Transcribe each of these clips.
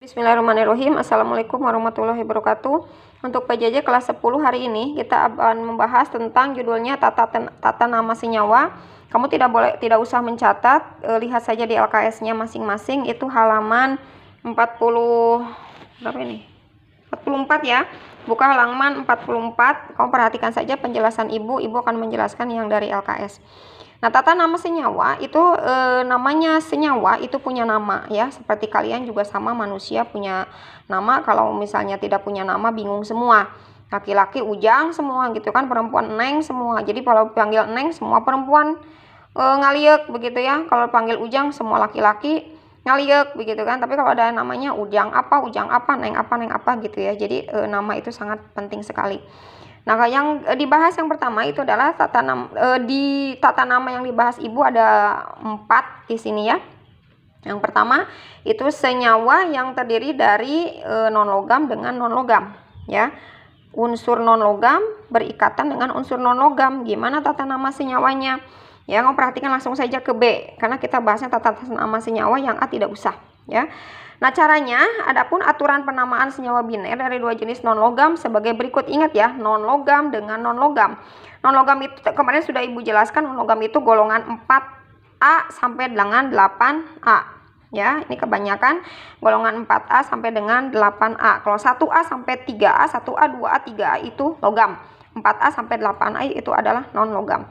Bismillahirrahmanirrahim. Assalamualaikum warahmatullahi wabarakatuh. Untuk PJJ kelas 10 hari ini kita akan membahas tentang judulnya tata nama senyawa. Kamu tidak usah mencatat, lihat saja di LKS-nya masing-masing. Itu halaman 40 berapa ini? 44 ya. Buka halaman 44. Kamu perhatikan saja penjelasan Ibu akan menjelaskan yang dari LKS. Nah, tata nama senyawa itu namanya senyawa itu punya nama ya. Seperti kalian juga sama, manusia punya nama. Kalau misalnya tidak punya nama bingung semua. Laki-laki Ujang semua gitu kan, perempuan Neng semua. Jadi kalau panggil Neng semua perempuan ngaliek begitu ya. Kalau panggil Ujang semua laki-laki ngaliek begitu kan. Tapi kalau ada namanya Ujang apa, Neng apa gitu ya. Jadi nama itu sangat penting sekali. Nah, yang dibahas yang pertama itu adalah tata nama yang dibahas Ibu ada 4 di sini ya. Yang pertama itu senyawa yang terdiri dari non-logam dengan non-logam ya. Unsur non-logam berikatan dengan unsur non-logam. Gimana tata nama senyawanya? Ya, kamu perhatikan langsung saja ke B karena kita bahasnya tata nama senyawa, yang A tidak usah ya. Nah, caranya, adapun aturan penamaan senyawa biner dari dua jenis non-logam sebagai berikut. Ingat ya, non-logam dengan non-logam. Non-logam itu kemarin sudah Ibu jelaskan, non-logam itu golongan 4A sampai dengan 8A. Ya, ini kebanyakan golongan 4A sampai dengan 8A. Kalau 1A sampai 3A, 1A, 2A, 3A itu logam. 4A sampai 8A itu adalah non-logam.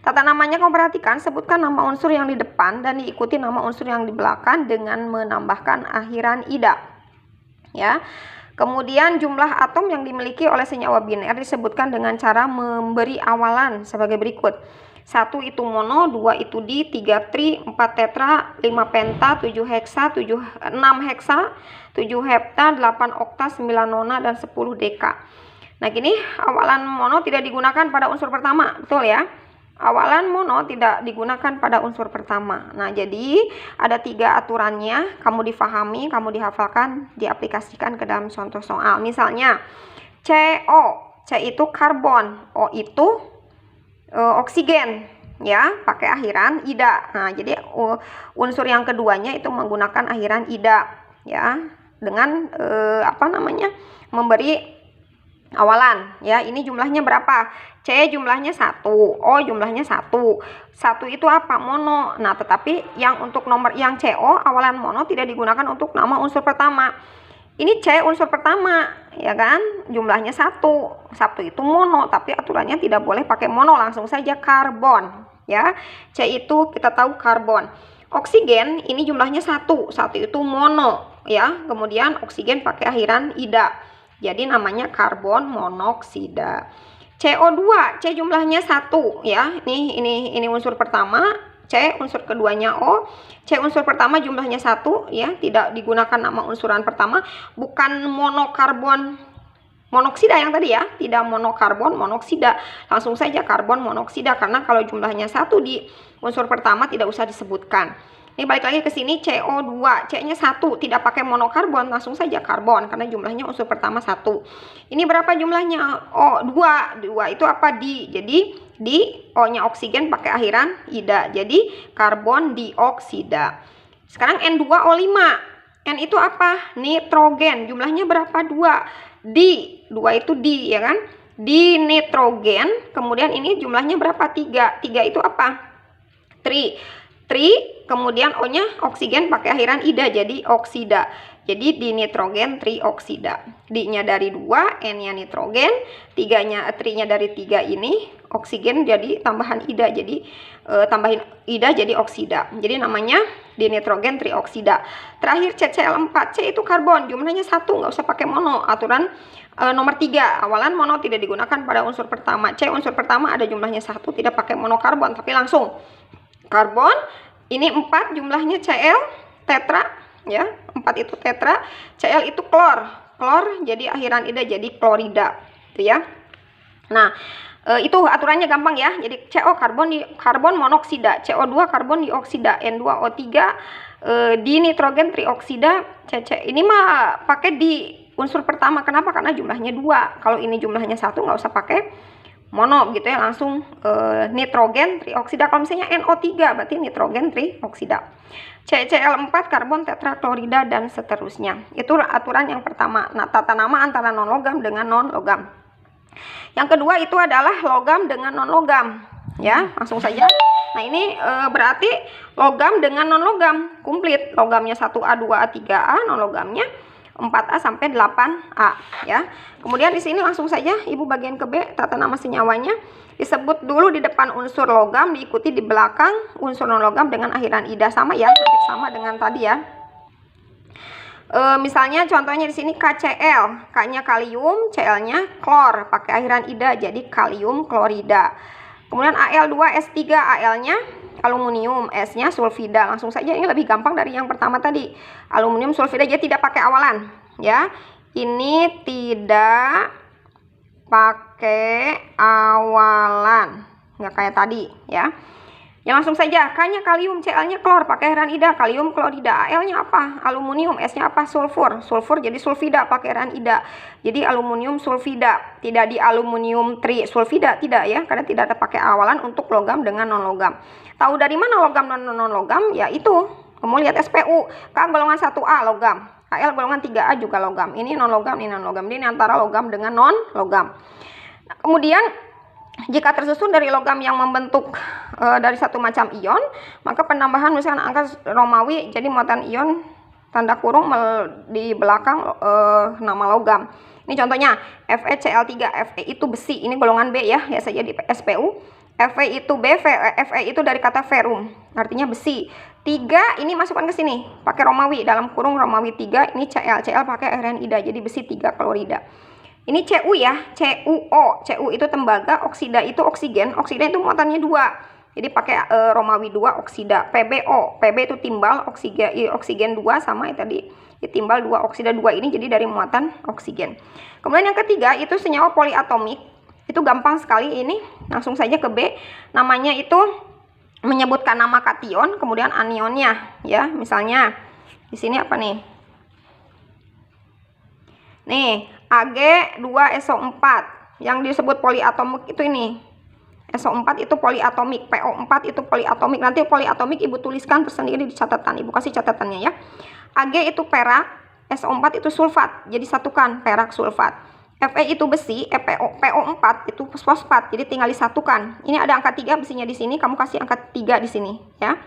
Tata namanya kamu perhatikan, sebutkan nama unsur yang di depan dan diikuti nama unsur yang di belakang dengan menambahkan akhiran ida. Ya. Kemudian jumlah atom yang dimiliki oleh senyawa biner disebutkan dengan cara memberi awalan sebagai berikut. 1 itu mono, 2 itu di, 3 tri, 4 tetra, 5 penta, 7 heksa, 6 heksa, 7 hepta, 8 okta, 9 nona, dan 10 deka. Nah, gini, awalan mono tidak digunakan pada unsur pertama, betul ya? Awalan mono tidak digunakan pada unsur pertama. Nah, jadi ada 3 aturannya, kamu difahami, kamu dihafalkan, diaplikasikan ke dalam contoh soal. Misalnya CO, C itu karbon, O itu oksigen ya, pakai akhiran ida. Nah, jadi unsur yang keduanya itu menggunakan akhiran ida ya, dengan memberi awalan ya. Ini jumlahnya berapa? C jumlahnya 1, O jumlahnya 1. 1 itu apa? Mono. Nah, tetapi yang untuk nomor yang CO awalan mono tidak digunakan untuk nama unsur pertama. Ini C unsur pertama ya kan, jumlahnya 1. 1 itu mono, tapi aturannya tidak boleh pakai mono, langsung saja karbon ya. C itu kita tahu karbon. Oksigen ini jumlahnya 1. 1 itu mono ya. Kemudian oksigen pakai akhiran ida. Jadi namanya karbon monoksida. CO2, C jumlahnya 1 ya. Ini unsur pertama, C unsur keduanya O. C unsur pertama jumlahnya 1 ya, tidak digunakan nama unsuran pertama, bukan monokarbon monoksida yang tadi ya, tidak monokarbon monoksida, langsung saja karbon monoksida karena kalau jumlahnya 1 di unsur pertama tidak usah disebutkan. Ini balik lagi ke sini, CO2, C-nya 1, tidak pakai monokarbon, langsung saja karbon karena jumlahnya unsur pertama 1. Ini berapa jumlahnya? Oh, 2. 2 itu apa? Di. Jadi di O-nya oksigen pakai akhiran ida. Jadi karbon dioksida. Sekarang N2O5. N itu apa? Nitrogen. Jumlahnya berapa? 2. Di. 2 itu di ya kan? Di nitrogen. Kemudian ini jumlahnya berapa? 3. 3 itu apa? Tri, kemudian O-nya oksigen pakai akhiran ida, jadi oksida. Jadi di nitrogen trioksida. D-nya dari 2, N-nya nitrogen, tri-nya dari 3 ini, oksigen jadi tambahan ida, jadi tambahin ida jadi oksida. Jadi namanya di nitrogen trioksida. Terakhir CCl4, C itu karbon, jumlahnya 1, nggak usah pakai mono. Aturan nomor 3, awalan mono tidak digunakan pada unsur pertama. C unsur pertama ada jumlahnya 1, tidak pakai monokarbon, tapi langsung karbon. Ini 4 jumlahnya Cl tetra ya, 4 itu tetra, Cl itu klor jadi akhiran ida jadi klorida itu ya. Nah, itu aturannya gampang ya. Jadi CO karbon monoksida, CO2 karbon dioksida, N2O3 di nitrogen trioksida, CC ini mah pakai di unsur pertama. Kenapa? Karena jumlahnya 2. Kalau ini jumlahnya 1 nggak usah pakai mono gitu ya, langsung nitrogen trioksida. Kalau misalnya NO3 berarti nitrogen trioksida. CCl4 karbon tetraklorida dan seterusnya. Itu aturan yang pertama. Nah, tata nama antara non-logam dengan non-logam. Yang kedua itu adalah logam dengan non-logam. Ya, langsung saja. Nah, ini berarti logam dengan non-logam komplit. Logamnya 1A, 2A, 3A, non-logamnya 4A sampai 8A ya. Kemudian di sini langsung saja Ibu bagian ke B, tata nama senyawanya. Disebut dulu di depan unsur logam, diikuti di belakang unsur non-logam dengan akhiran ida. Sama ya, hampir sama dengan tadi ya. Misalnya contohnya di sini KCl, K-nya kalium, Cl-nya klor, pakai akhiran ida jadi kalium klorida. Kemudian Al2S3, Al-nya aluminium, S-nya sulfida. Langsung saja, ini lebih gampang dari yang pertama tadi. Aluminium sulfida, jadi tidak pakai awalan ya. Ini tidak pakai awalan, nggak kayak tadi ya. Ya langsung saja, K-nya kalium, Cl-nya klor, pakai akhiran ida, kalium klorida. Al-nya apa? Aluminium, S-nya apa? Sulfur. Sulfur jadi sulfida, pakai akhiran ida. Jadi aluminium sulfida, tidak di aluminium trisulfida, tidak ya, karena tidak ada pakai awalan untuk logam dengan non-logam. Tahu dari mana logam dan non-logam? Ya itu, kamu lihat SPU, K golongan 1A logam, Al golongan 3A juga logam. Ini non-logam, ini non-logam. Ini antara logam dengan non-logam. Nah, kemudian jika tersusun dari logam yang membentuk dari satu macam ion, maka penambahan misalkan angka Romawi jadi muatan ion tanda kurung di belakang nama logam. Ini contohnya FeCl3, Fe itu besi, ini golongan B ya, ya saja di SPU. Fe itu B, Fe itu dari kata ferrum, artinya besi. 3 ini masukkan ke sini, pakai Romawi, dalam kurung Romawi 3, ini Cl, Cl pakai akhiran ida, jadi besi 3 klorida. Ini Cu ya, CuO. Cu itu tembaga, oksida itu oksigen. Oksigen itu muatannya 2. Jadi pakai Romawi 2 oksida. PbO. Pb itu timbal, oksigen 2 sama ya tadi. Timbal 2 oksida 2 ini jadi dari muatan oksigen. Kemudian yang ketiga itu senyawa poliatomik. Itu gampang sekali ini. Langsung saja ke B. Namanya itu menyebutkan nama kation, kemudian anionnya ya. Misalnya di sini apa nih? Nih, Ag2SO4 yang disebut poliatomik itu ini. SO4 itu poliatomik, PO4 itu poliatomik. Nanti poliatomik Ibu tuliskan tersendiri di catatan. Ibu kasih catatannya ya. Ag itu perak, SO4 itu sulfat. Jadi satukan perak sulfat. Fe itu besi, PO4 itu fosfat. Jadi tinggal disatukan. Ini ada angka 3 besinya di sini, kamu kasih angka 3 di sini ya.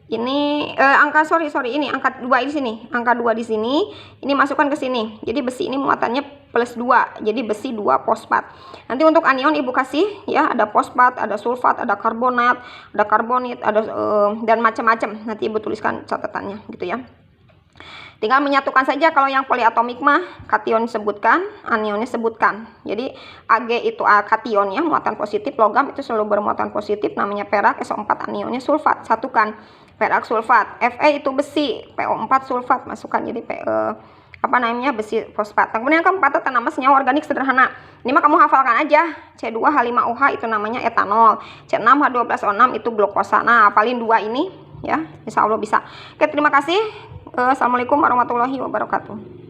Ini ini angka 2 di sini, angka 2 di sini, ini masukkan ke sini. Jadi besi ini muatannya plus 2, jadi besi 2 fosfat. Nanti untuk anion Ibu kasih ya, ada fosfat, ada sulfat, ada karbonat, ada karbonit, ada dan macam-macam. Nanti Ibu tuliskan catatannya gitu ya. Tinggal menyatukan saja, kalau yang poliatomik mah kation disebutkan, anionnya sebutkan. Jadi Ag itu kationnya muatan positif, logam itu selalu bermuatan positif, namanya perak, SO4 anionnya sulfat, satukan perak sulfat. Fe itu besi, PO4 sulfat, masukkan jadi besi fosfat. Kemudian yang keempat tata nama senyawa organik sederhana. Ini mah kamu hafalkan aja. C2H5OH itu namanya etanol, C6H12O6 itu glukosa. Nah, hafalin 2 ini ya, insya Allah bisa. Oke, terima kasih. Assalamualaikum warahmatullahi wabarakatuh.